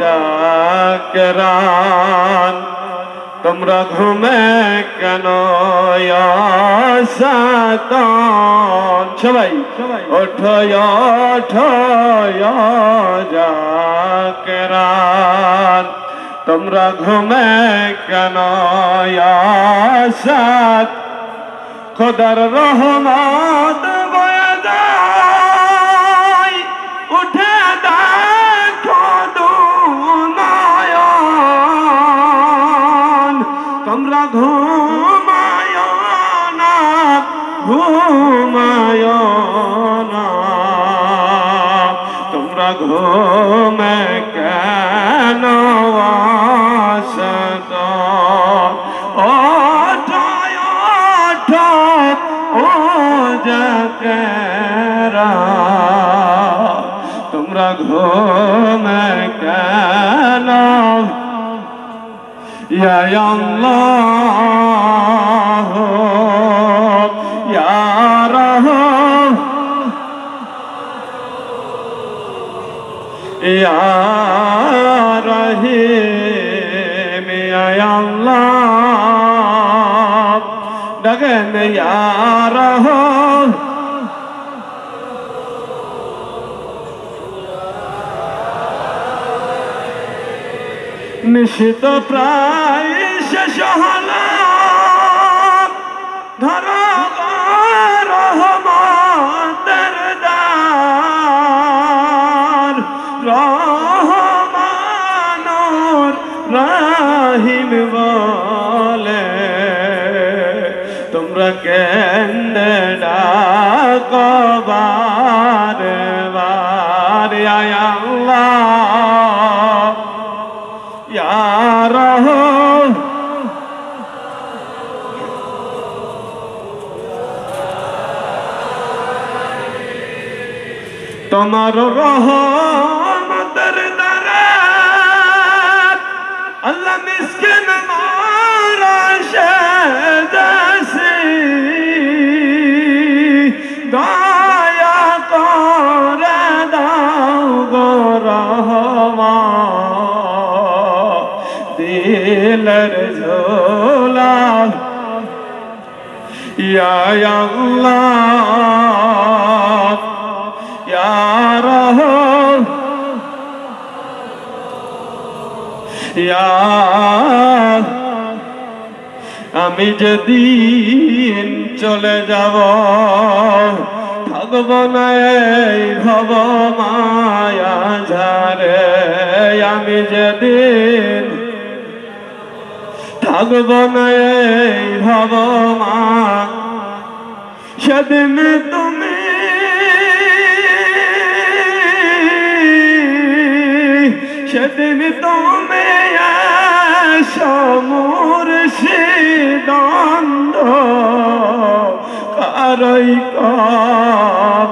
জাকেরান তোমরা ঘুমে কেন সাতন সবাই ওঠো ওঠো জাকেরান তোমরা ঘুমে কেন সাত খোদার রহমত বয়ে যায় উঠে দেখো দুনয়ন তোমরা ঘুমায় না ঘুমায় না তোমরা ঘুমে কেন আসত ও জাকেরান তোমরা ঘুমে কেন ইয়া আল্লাহ ইয়া রাহমান ইয়া রহিম ইয়া আল্লাহ ডাকেন ইয়া রাহমান নিশিত প্রায় শেষ হল ধরো রহমতের দ্বার রহমানুর রহিম বলে তোমরা কেন্দে ডাকো বারে বারে ইয়া আল্লাহ ইয়া রাহমান তোমার রহমতের দ্বারা আল্লাহ মিসকিন মারাশে দাসি দয়া করে দাও গো রহমান দিলের ঝোলা ইয়া আল্লাহ ইয়া রাহমান ইয়া আমি যেদিন চলে যাব থাকব না এই ভব মায়া ঝারে আমি যেদিন থাকব না এই ভব মা সেদিন তুমি সেদিন তুমি মুর্শিদ কারই কবরে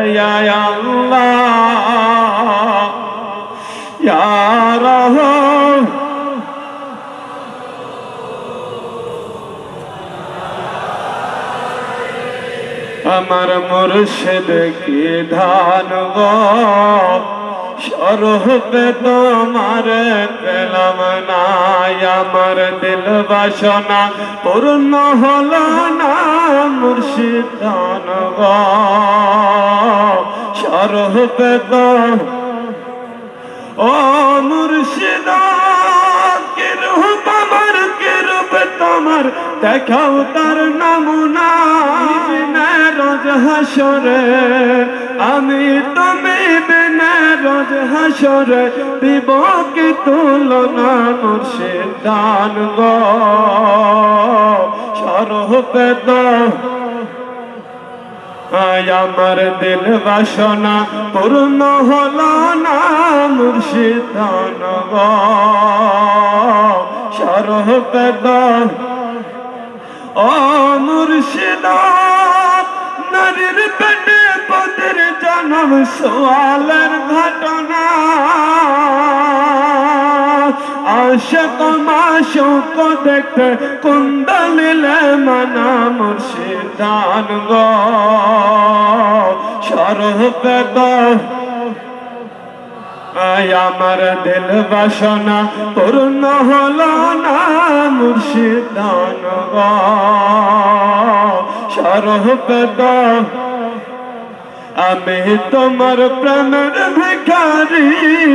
ইয়া আল্লাহ ইয়া রাহমান আমার মুর্শিদ কি ধান গো স্বরূপে তোমার পেলাম না আমার দিল বাসনা পূর্ণ হলো না মুর্শিদ ধান গো স্বরূপে তো ও মুর্শিদ কি রূপ আমার কি রূপ তোমার দেখাও তার নমুনা রোজ হাসরে আমি তুমি বিনা রোজ হাসরে দিব কি তুলনা মুর্শিদ দান গো স্বরূপে তো আমার দিল বাসনা পূর্ণ হলো না মুর্শিদ দান গো স্বরূপে তো ও মুর্শিদ নারীর পেটে পদের জন্ম সোয়ালের ঘটনা আশক মাশুক দেখতে কুন্দলিলে মানা মুর্শিদ দান গো স্বরূপে তো আয় আমার দিল বাসনা পূর্ণ হলো না মুর্শিদ সরহপদ আমি তোমার প্রেমের ভিখারি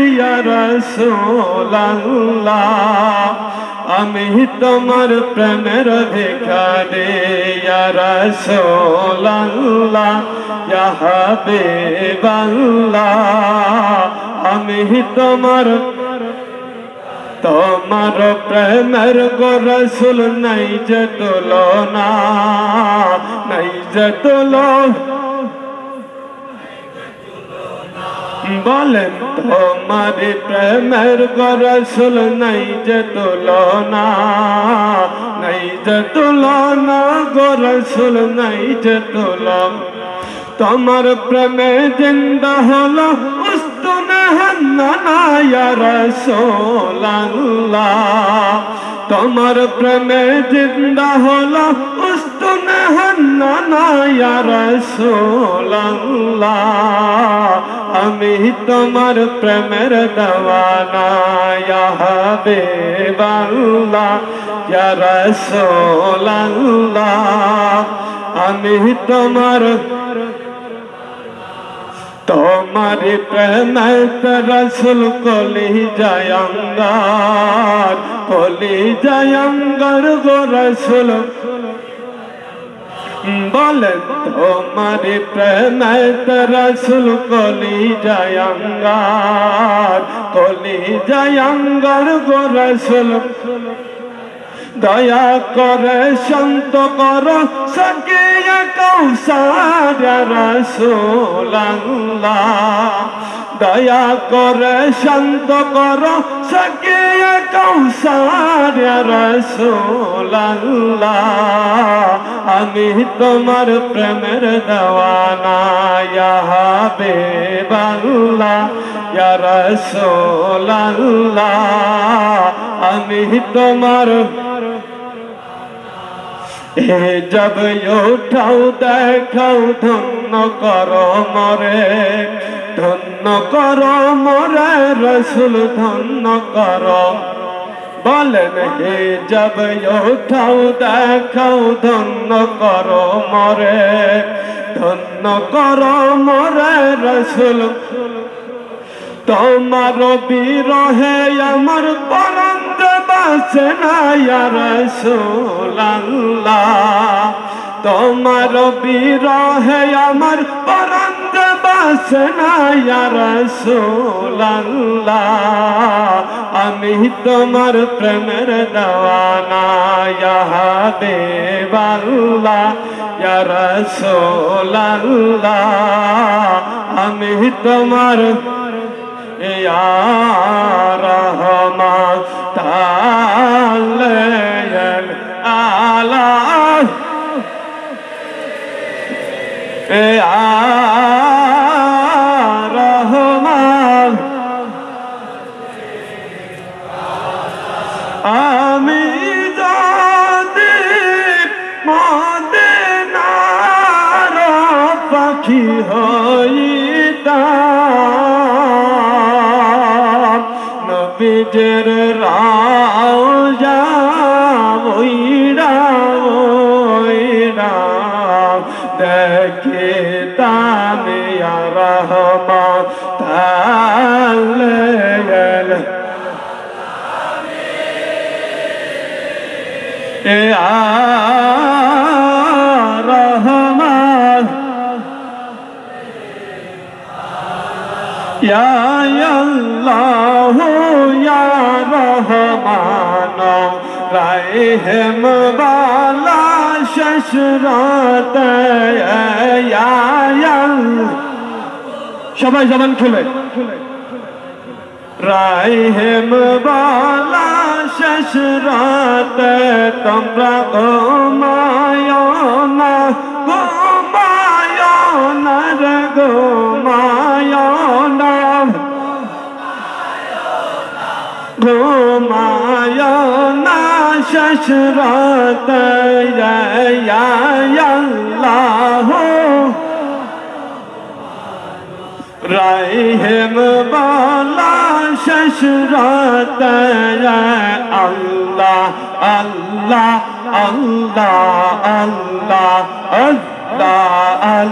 ইয়া রাসূলুল্লাহ আমি তোমার প্রেমের ভিখারি ইয়া রাসূলুল্লাহ ইয়া হাবিবাল্লাহ আমি তোমার প্রেমের গো রাসূল নাই যে তুলনা নাই যে তুলনা বলেন তোমার প্রেমের গো রাসূল নাই যে তুলনা নাই যে তুলনা গো রাসূল নাই যে তুলনা তোমার প্রেমে জিন্দা হলো উস্তুনে হান্নানা ইয়া রাসূলুল্লাহ তোমার প্রেমে জিন্দা হলো উস্তুনে হান্নানা ইয়া রাসূলুল্লাহ আমি তোমার প্রেমের দেওয়ানা ইয়া হাবিবাল্লাহ ইয়া রাসূলুল্লাহ আমি তোমার প্রেমত রসুল কলি জয়ঙ্গার গো রসুল বলেন তোমার প্রেমত রসুল কলি জয়ঙ্গার গো রসুল দয়া করে শান্ত করো সাকিয়া কৌসার রাসূলুল্লাহ দয়া করে শান্ত করো সাকিয়া কৌসার রাসূলুল্লাহ আমি তোমার প্রেমের দেওয়ানা ইয়া হাবিবাল্লাহ ইয়া রাসূলুল্লাহ আমি তোমার जब उठाओ देखाओ धन्य करो मोरे रसूल धन्य करो बोलेन हे जब उठाओ देखाओ धन्य करो मोरे रसूल তোমার বিরহে আমার পরাণ বাসে না ইয়া রাসূলুল্লাহ তোমার বিরহে আমার পরাণ বাসে না ইয়া রাসূলুল্লাহ আমি তোমার প্রেমের দেওয়ানা ইয়া হাবিবাল্লাহ ইয়া রাসূলুল্লাহ আমি তোমার या रहमान तालयल आला या रहमान आमी जादे मदिनार पाखी हईता বিজের রাজা ওইরা দেখে তানে রহমান তালেল এ রহমান ইয়া আল্লাহ ইয়া রহমান রাহিম বালা শেষরাত ইয়া আল্লাহ সবাই জবান খুলে রাহিম বালা শেষরাত তোমরা ঘুমায় না রে ঘুমায় না শেষরাত ইয়া আল্লাহ রাহিম বালা शशरत अल्लाह अल्लाह अल्लाह अल्लाह अल्लाह अल्लाह